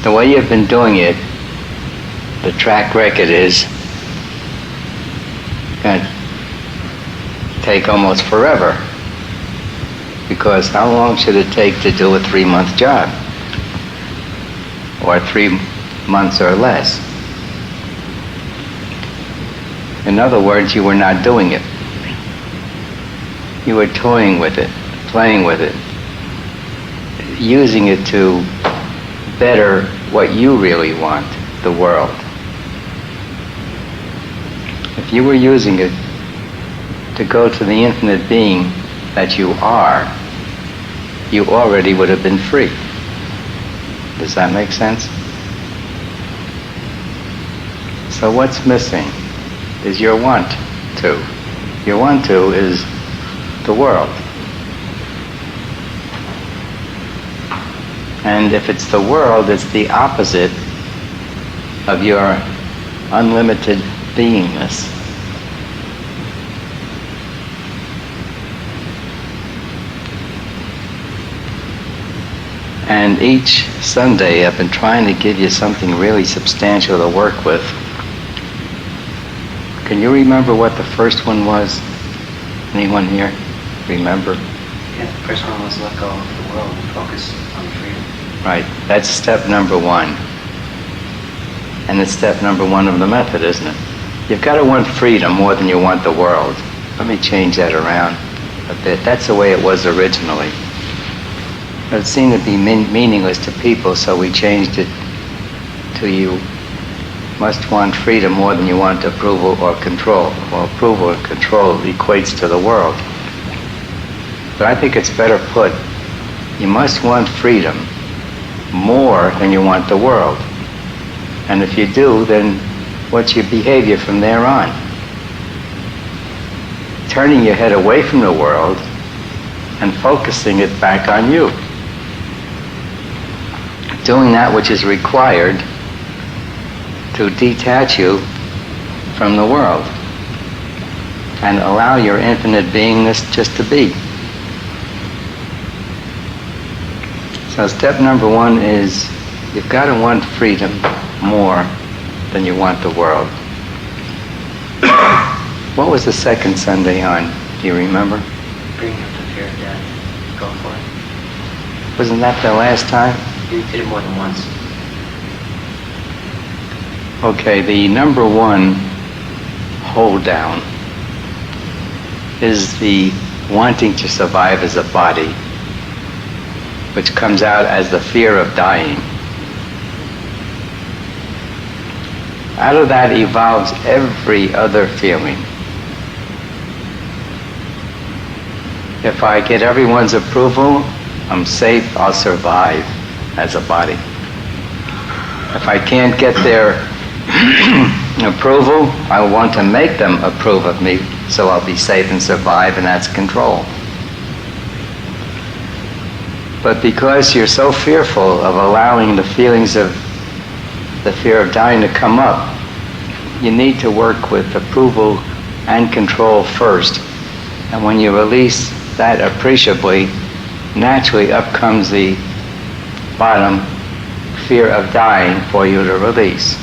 the way you've been doing it, the track record is going to take almost forever. Because how long should it take to do a 3-month job? Or 3 months or less? In other words, you were not doing it. You were toying with it, playing with it, using it to better what you really want, the world. If you were using it to go to the infinite being that you are, you already would have been free. Does that make sense? So what's missing is your want to. Your want to is the world. And if it's the world, it's the opposite of your unlimited beingness. And each Sunday I've been trying to give you something really substantial to work with. Can you remember what the first one was? Anyone here remember? Yeah, the first one was let go of the world and focus on freedom. Right, that's step number 1. And it's step number 1 of the method, isn't it? You've got to want freedom more than you want the world. Let me change that around a bit. That's the way it was originally. It seemed to be meaningless to people, so we changed it to you must want freedom more than you want approval or control. Well, approval and control equates to the world. But I think it's better put, you must want freedom more than you want the world. And if you do, then what's your behavior from there on? Turning your head away from the world and focusing it back on you. Doing that which is required to detach you from the world and allow your infinite beingness just to be. So step number 1 is you've got to want freedom more than you want the world. What was the second Sunday on? Do you remember? Bring up the fear of death. Go for it. Wasn't that the last time? You did it more than once. Okay, the number 1 hold down is the wanting to survive as a body, which comes out as the fear of dying. Out of that evolves every other feeling. If I get everyone's approval, I'm safe, I'll survive as a body. If I can't get their approval, I want to make them approve of me, so I'll be safe and survive, and that's control. But because you're so fearful of allowing the feelings of the fear of dying to come up, you need to work with approval and control first. And when you release that appreciably, naturally up comes the bottom, fear of dying, for you to release.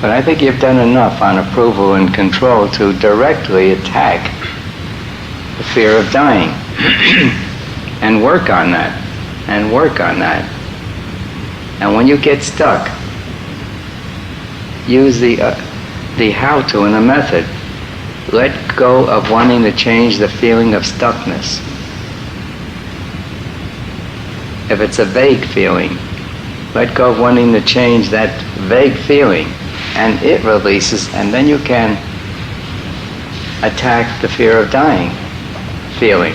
But I think you've done enough on approval and control to directly attack the fear of dying. And work on that, and work on that. And when you get stuck, use the how-to and the method. Let go of wanting to change the feeling of stuckness. If it's a vague feeling, let go of wanting to change that vague feeling, and it releases, and then you can attack the fear of dying feeling.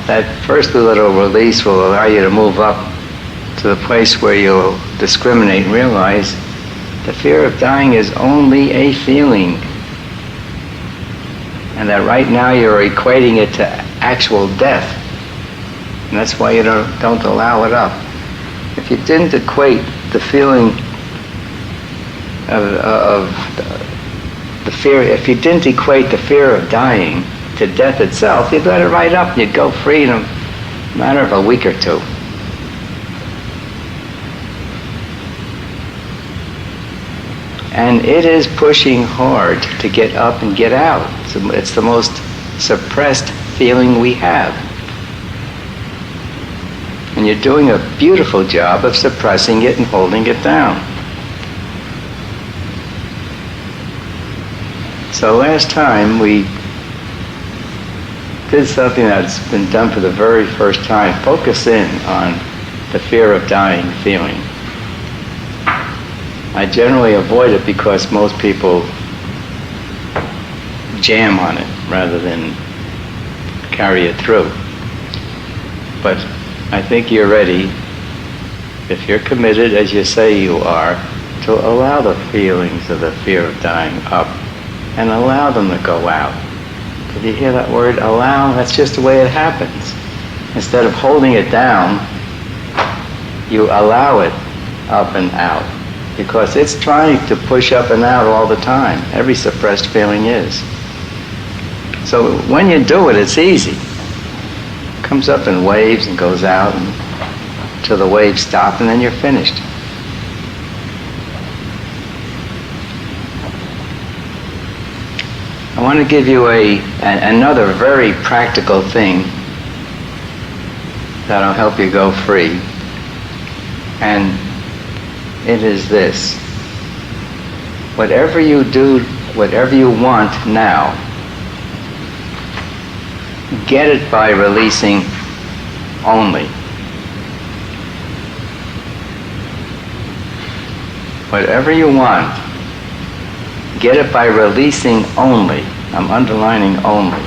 That first little release will allow you to move up to the place where you'll discriminate and realize the fear of dying is only a feeling, and that right now you're equating it to actual death, and that's why you don't allow it up. If you didn't equate the feeling of the fear, if you didn't equate the fear of dying to death itself, you'd let it right up and you'd go free in a matter of a week or two. And it is pushing hard to get up and get out. It's the most suppressed feeling we have. And you're doing a beautiful job of suppressing it and holding it down. So last time we did something that's been done for the very first time. Focus in on the fear of dying feeling. I generally avoid it because most people jam on it rather than carry it through. But I think you're ready, if you're committed as you say you are, to allow the feelings of the fear of dying up and allow them to go out. Did you hear that word, allow? That's just the way it happens. Instead of holding it down, you allow it up and out, because it's trying to push up and out all the time. Every suppressed feeling is. So when you do it, it's easy. It comes up in waves and goes out until the waves stop, and then you're finished. I want to give you another very practical thing that'll help you go free. And it is this. Whatever you do, whatever you want now, get it by releasing only. Whatever you want, get it by releasing only. I'm underlining only.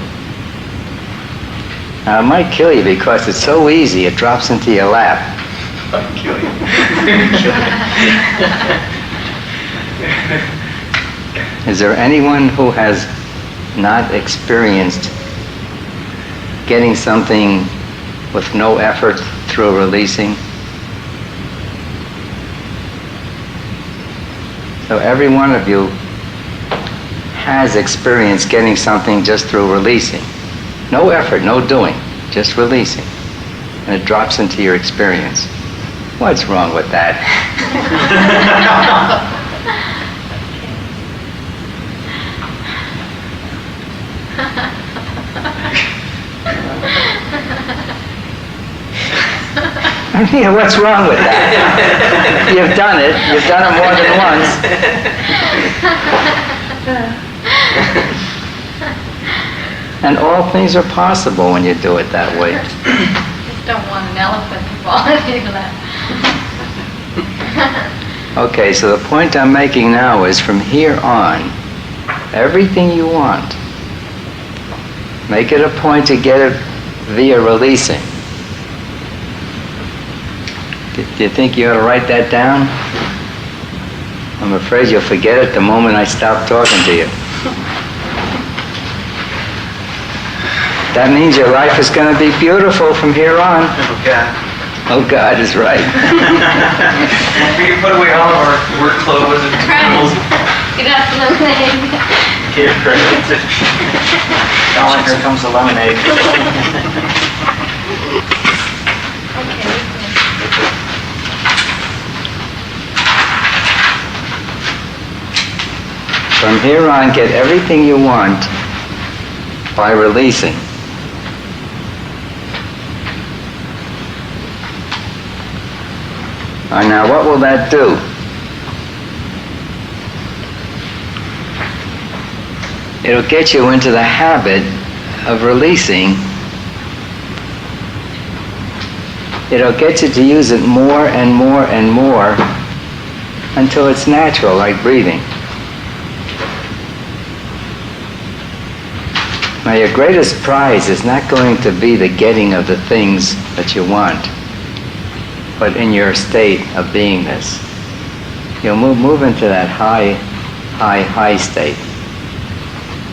Now it might kill you because it's so easy, it drops into your lap. I'll kill you. Is there anyone who has not experienced getting something with no effort through releasing? So every one of you has experienced getting something just through releasing. No effort, no doing, just releasing. And it drops into your experience. What's wrong with that? Yeah, what's wrong with that? You've done it. You've done it more than once. And all things are possible when you do it that way. Just don't want an elephant to fall into your lap. Okay, so the point I'm making now is from here on, everything you want, make it a point to get it via releasing. Do you think you ought to write that down? I'm afraid you'll forget it the moment I stop talking to you. That means your life is going to be beautiful from here on. Oh, God. Oh, God is right. We can put away all of our work clothes and tools. Get up the lemonade. Here, Colin, here comes the lemonade. From here on, get everything you want by releasing. And now, what will that do? It'll get you into the habit of releasing. It'll get you to use it more and more and more until it's natural, like breathing. Now, your greatest prize is not going to be the getting of the things that you want, but in your state of beingness. You'll move into that high state.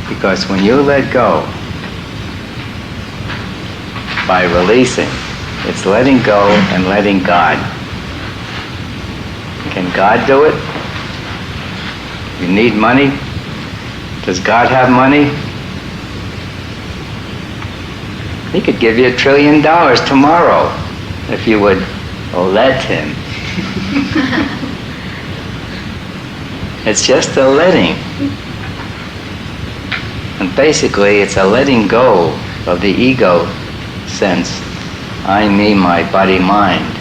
Because when you let go, by releasing, it's letting go and letting God. Can God do it? You need money? Does God have money? He could give you $1 trillion tomorrow if you would let him. It's just a letting. And basically, it's a letting go of the ego sense. I, me, my body, mind.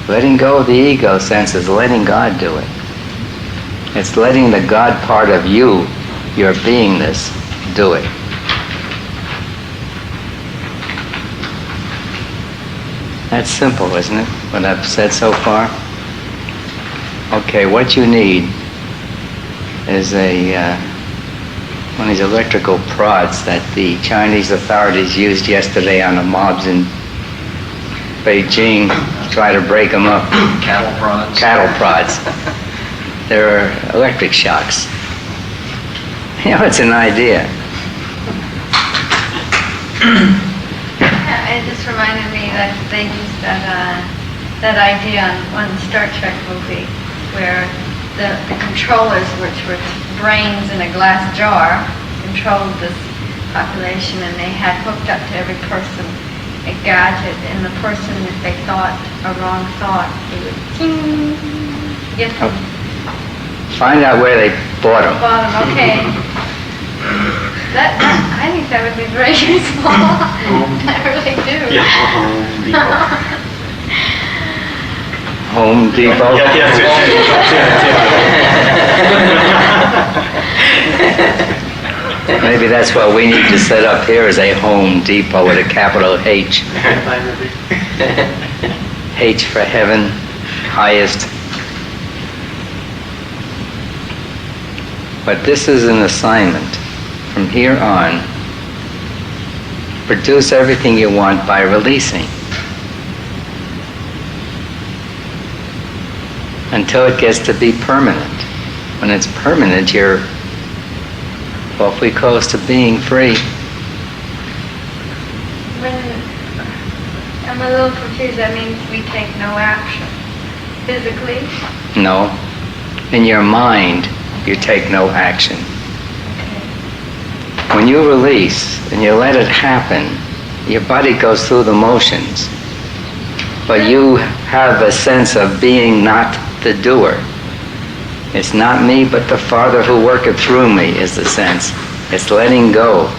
Letting go of the ego sense is letting God do it. It's letting the God part of you, your beingness, do it. That's simple, isn't it? What I've said so far? Okay, what you need is one of these electrical prods that the Chinese authorities used yesterday on the mobs in Beijing to try to break them up. Cattle prods. Cattle prods. They're electric shocks. You know, it's an idea. It just reminded me that they used that idea on one Star Trek movie where the controllers, which were brains in a glass jar, controlled this population, and they had hooked up to every person a gadget, and the person, if they thought a wrong thought, they would ting, get them. Find out where they bought them. Bottom, okay. I think that would be very useful. I really do. Yeah. Home Depot. Maybe that's what we need to set up here, is a Home Depot with a capital H. H for heaven, highest. But this is an assignment. From here on, produce everything you want by releasing. Until it gets to be permanent. When it's permanent, you're awfully close to being free. I'm a little confused. That means we take no action. Physically? No. In your mind, you take no action. When you release and you let it happen, your body goes through the motions. But you have a sense of being not the doer. It's not me, but the Father who worketh through me is the sense. It's letting go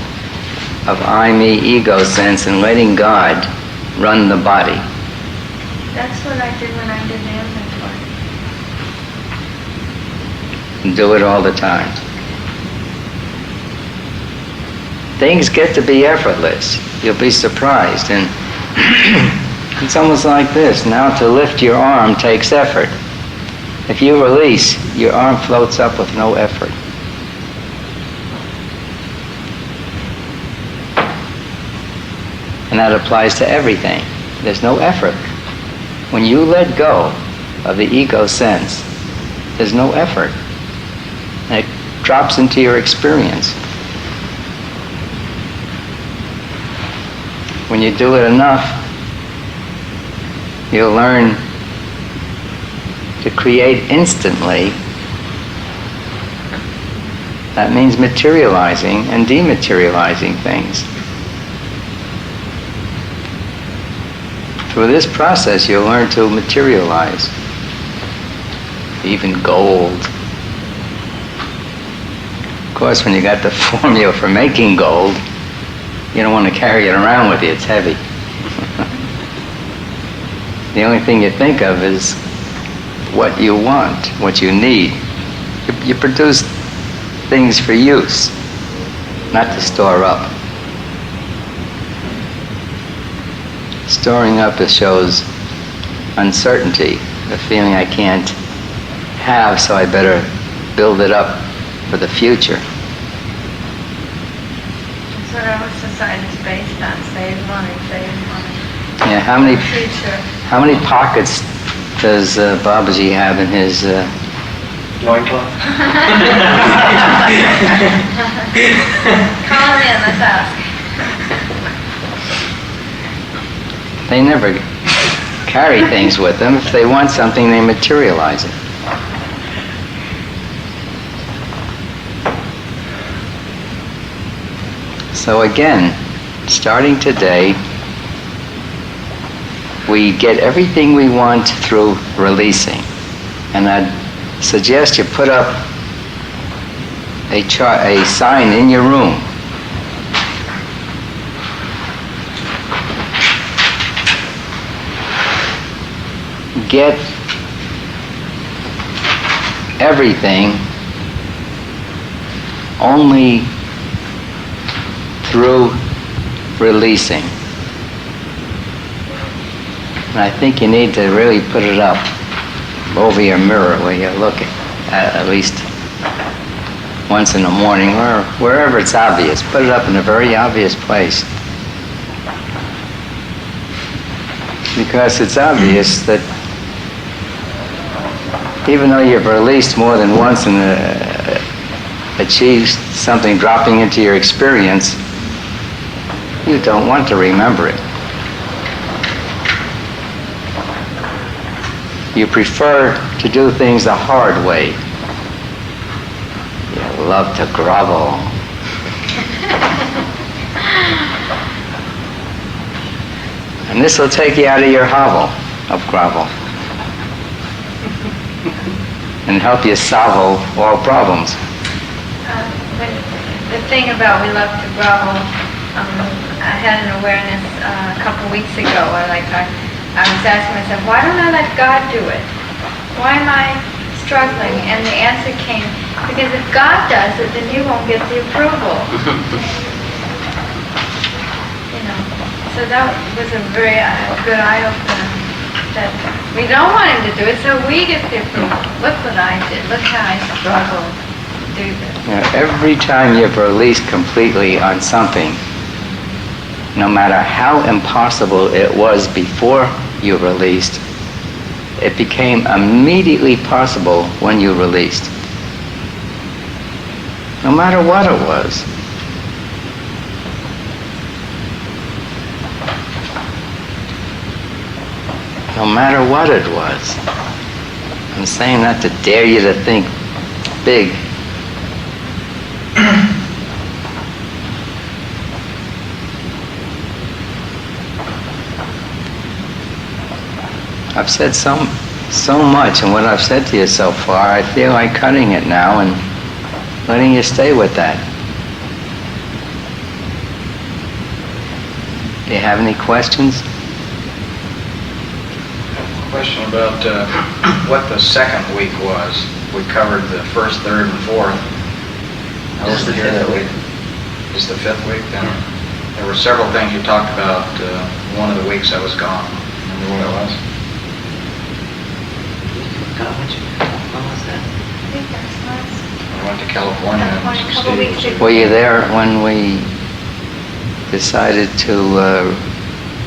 of I, me, ego sense and letting God run the body. That's what I did when I did the inventory. Do it all the time. Things get to be effortless. You'll be surprised. And it's almost like this. Now to lift your arm takes effort. If you release, your arm floats up with no effort. And that applies to everything. There's no effort. When you let go of the ego sense, there's no effort. And it drops into your experience. When you do it enough, you'll learn to create instantly. That means materializing and dematerializing things. Through this process, you'll learn to materialize. Even gold. Of course, when you got the formula for making gold, you don't want to carry it around with you. It's heavy. The only thing you think of is what you want, what you need. You produce things for use, not to store up. Storing up shows uncertainty, the feeling I can't have, so I better build it up for the future. That's what our society is based on. Save money, save money. Yeah, how many pockets does Babaji have in his Loincloth? Call him in, let's ask. They never carry things with them. If they want something, they materialize it. So again, starting today, we get everything we want through releasing. And I'd suggest you put up a sign in your room. Get everything only through releasing. And I think you need to really put it up over your mirror where you look at least once in the morning or wherever it's obvious. Put it up in a very obvious place. Because it's obvious that even though you've released more than once and achieved something dropping into your experience, you don't want to remember it. You prefer to do things the hard way. You love to grovel. And this will take you out of your hovel of grovel and help you solve all problems. The thing about we love to grovel, I had an awareness a couple weeks ago where I was asking myself, why don't I let God do it? Why am I struggling? And the answer came, because if God does it, then you won't get the approval. So that was a very good eye-opener, that we don't want him to do it, so we get the approval. Look what I did. Look how I struggled to do this. Every time you've released completely on something, no matter how impossible it was before you released, it became immediately possible when you released. No matter what it was. No matter what it was. I'm saying that to dare you to think big. I've said so much, and what I've said to you so far, I feel like cutting it now and letting you stay with that. Do you have any questions? Question about what the second week was. We covered the first, third, and fourth. I This is the wasn't here fifth that week. Is the fifth week then? There were several things you talked about one of the weeks I was gone. Remember what it was? God, when was that? I think that's last. I went to California. and A couple Steve weeks was- ago. Were you there when we decided to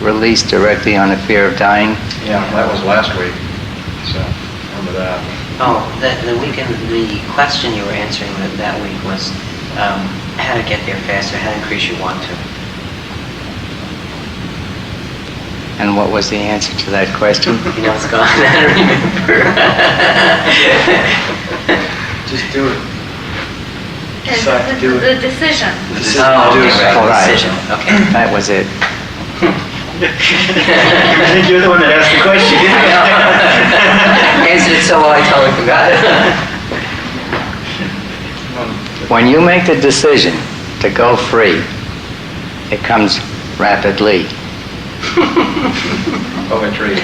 release directly on the fear of dying? Yeah, that was last week. So, remember that. Oh, the weekend, the question you were answering that week was how to get there faster, how to increase your want to. And what was the answer to that question? You know, it's gone. I don't remember. Just do it. It's Decide to do it. the decision. Oh, okay, right, All right. decision. Okay. That was it. I think you're the one that asked the question. Answered it so well, I totally forgot. When you make the decision to go free, it comes rapidly. Poetry.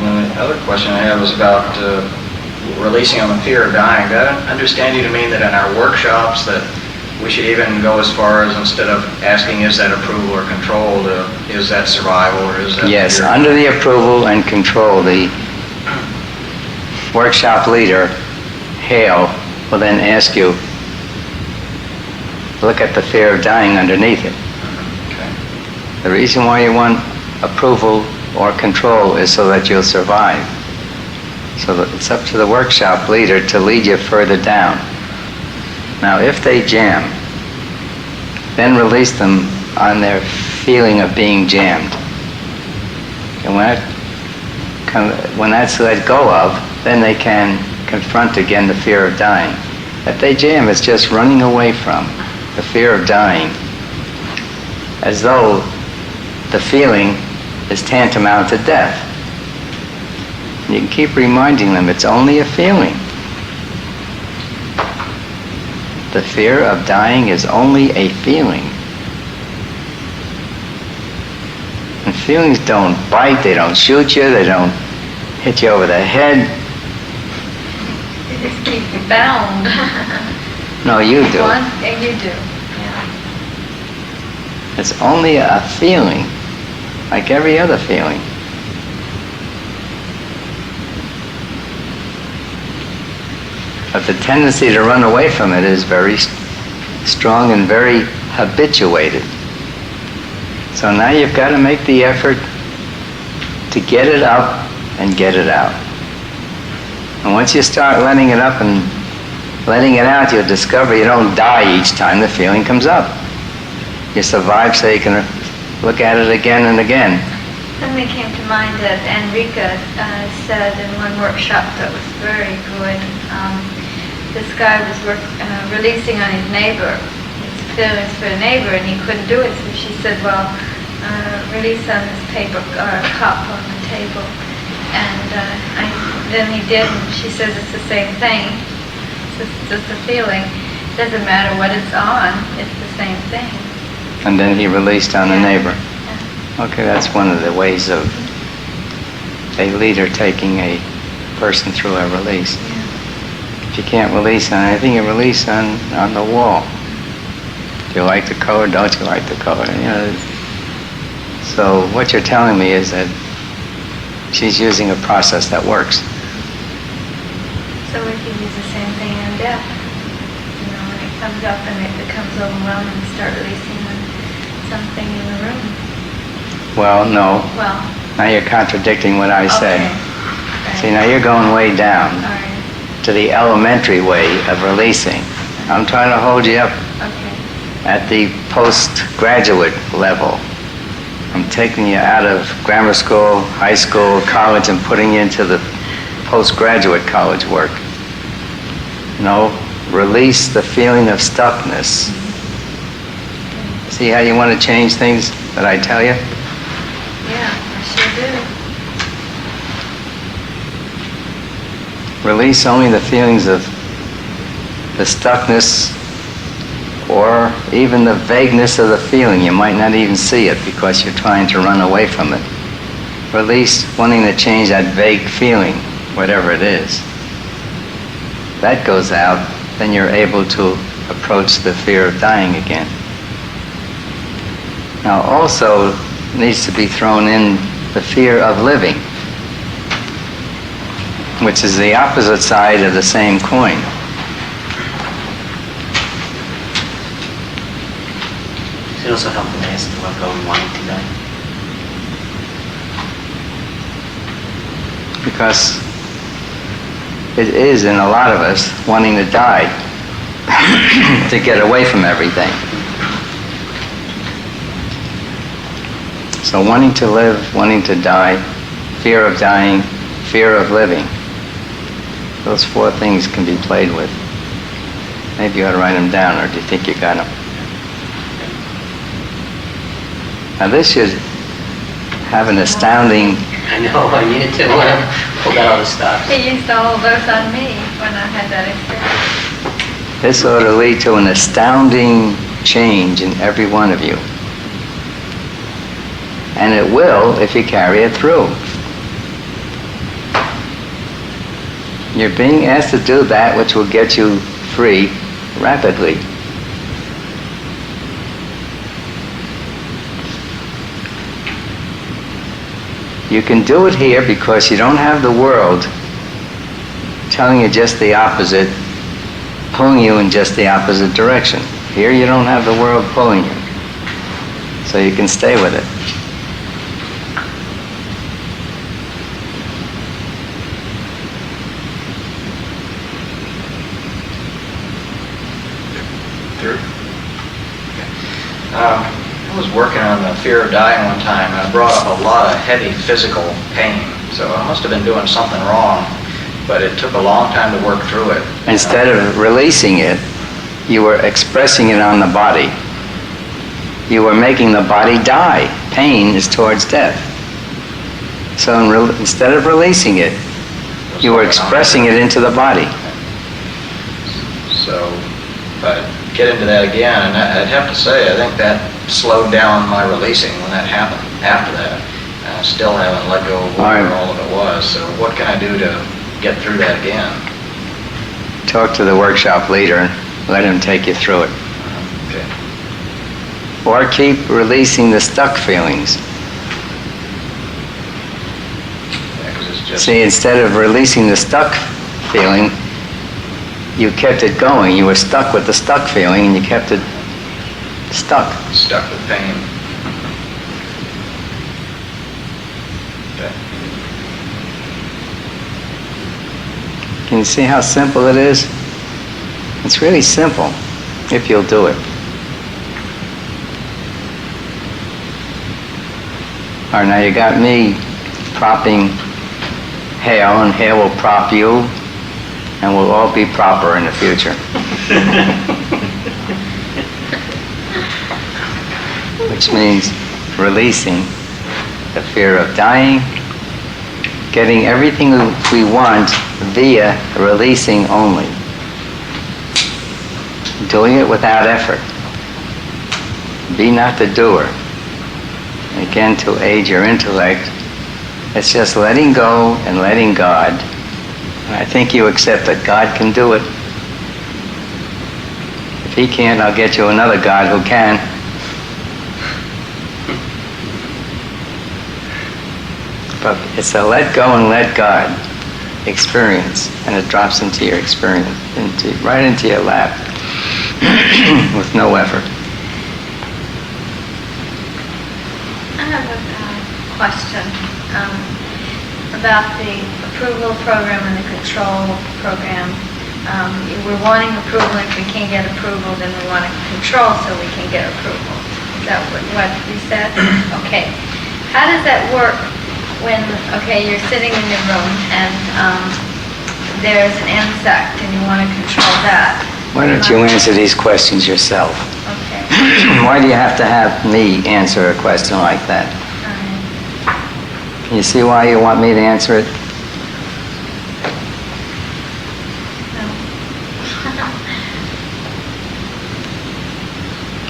And the other question I had was about releasing on the fear of dying. Did I understand you to mean that in our workshops that we should even go as far as, instead of asking is that approval or control, to is that survival or is that Yes, fear? under the approval and control, the workshop leader, Hale, will then ask you, look at the fear of dying underneath it. Okay. The reason why you want approval or control is so that you'll survive. So that it's up to the workshop leader to lead you further down. Now, if they jam, then release them on their feeling of being jammed. And when that's let go of, then they can confront again the fear of dying. If they jam, it's just running away from the fear of dying, as though the feeling is tantamount to death. You can keep reminding them it's only a feeling. The fear of dying is only a feeling. And feelings don't bite, they don't shoot you, they don't hit you over the head. They just keep you bound. No, you do. Yeah, you do. Yeah. It's only a feeling, like every other feeling. But the tendency to run away from it is very strong and very habituated. So now you've got to make the effort to get it up and get it out. And once you start letting it up and letting it out, you'll discover you don't die each time the feeling comes up. You survive so you can look at it again and again. Something came to mind that Enrica said in one workshop that was very good. This guy was releasing on his neighbor, his feelings for the neighbor, and he couldn't do it. So she said, well, release on this paper cup on the table. And then he did, and she says it's the same thing. It's just a feeling. It doesn't matter what it's on, it's the same thing. And then he released on the neighbor. Yeah. Okay, that's one of the ways of a leader taking a person through a release. Yeah. If you can't release on anything, you release on the wall. Do you like the color? Don't you like the color? You know. So what you're telling me is that she's using a process that works. So we can use the same thing in death. You know, when it comes up and it becomes overwhelming, start releasing on something in the room. Well, no. Well. Now you're contradicting what I say. Okay. Right. See, now you're going way down All right. to the elementary way of releasing. I'm trying to hold you up Okay. at the postgraduate level. I'm taking you out of grammar school, high school, college, and putting you into the postgraduate college work. No, release the feeling of stuckness. See how you want to change things that I tell you? Yeah, I sure do. Release only the feelings of the stuckness or even the vagueness of the feeling. You might not even see it because you're trying to run away from it. Release wanting to change that vague feeling, whatever it is. That goes out, then you're able to approach the fear of dying again. Now also needs to be thrown in the fear of living, which is the opposite side of the same coin. It also helped when I asked to let go and wanting to die. Because it is in a lot of us wanting to die to get away from everything. So wanting to live, wanting to die, fear of dying, fear of living. Those four things can be played with. Maybe you ought to write them down, or do you think you got them? Now this should have an astounding... I know, I needed to pull out all the stops. He used to hold those on me when I had that experience. This ought to lead to an astounding change in every one of you. And it will if you carry it through. You're being asked to do that which will get you free rapidly. You can do it here because you don't have the world telling you just the opposite, pulling you in just the opposite direction. Here you don't have the world pulling you, so you can stay with it. I was working on the fear of dying one time, and I brought up a lot of heavy physical pain. So I must have been doing something wrong, but it took a long time to work through it. Instead of releasing it, you were expressing it on the body. You were making the body die. Pain is towards death. So instead of releasing it, was You were going on. expressing it into the body. So, but get into that again, and I'd have to say, I think that slowed down my releasing when that happened after that. And I still haven't let go of whatever all of it was, so what can I do to get through that again? Talk to the workshop leader and let him take you through it. Okay. Or keep releasing the stuck feelings. Yeah, 'cause it's just... See, instead of releasing the stuck feeling, you kept it going. You were stuck with the stuck feeling and you kept it stuck. Stuck with pain. Okay. Can you see how simple it is? It's really simple if you'll do it. All right, now you got me propping Hale, and Hale will prop you, and we'll all be proper in the future. Which means releasing the fear of dying, getting everything we want via releasing only. Doing it without effort. Be not the doer. Again, to aid your intellect, it's just letting go and letting God. And I think you accept that God can do it. If He can't, I'll get you another God who can. But it's a let go and let God experience, and it drops into your experience, right into your lap, with no effort. I have a question about the approval program and the control program. We're wanting approval. If we can't get approval, then we want to control so we can get approval. Is that what you said? Okay. How does that work when, okay, you're sitting in your room and there's an insect and you want to control that? Why don't you answer these questions yourself? Okay. Why do you have to have me answer a question like that? Can you see why you want me to answer it? No.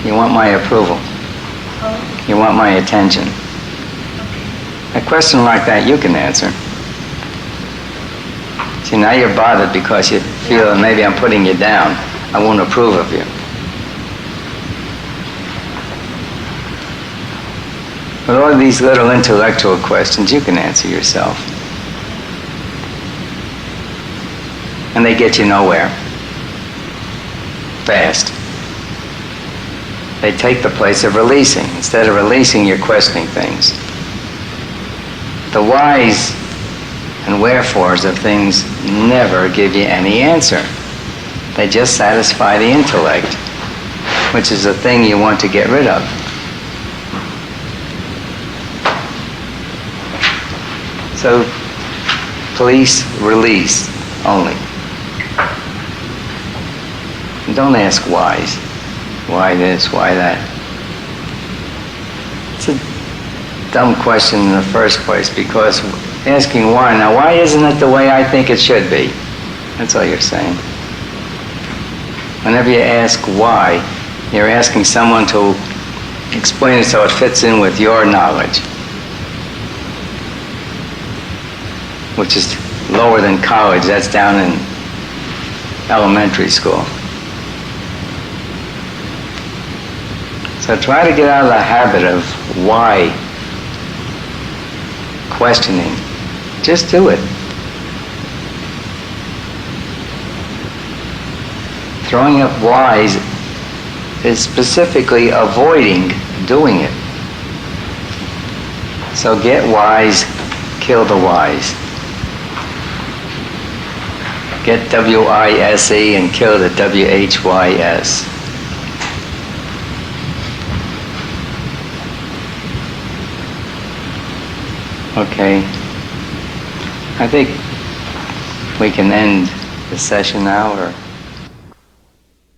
You want my approval. Oh, You want my attention. A question like that you can answer. See, now you're bothered because you feel that maybe I'm putting you down. I won't approve of you. But all these little intellectual questions you can answer yourself. And they get you nowhere. Fast. They take the place of releasing. Instead of releasing, you're questioning things. The whys and wherefores of things never give you any answer. They just satisfy the intellect, which is the thing you want to get rid of. So, please release only. And don't ask whys. Why this, why that? It's a dumb question in the first place, because asking why, now why isn't it the way I think it should be? That's all you're saying. Whenever you ask why, you're asking someone to explain it so it fits in with your knowledge, which is lower than college. That's down in elementary school. So try to get out of the habit of why questioning. Just do it. Throwing up whys is specifically avoiding doing it. So get wise, kill the wise. Get W-I-S-E and kill the W-H-Y-S. Okay. I think we can end the session now, or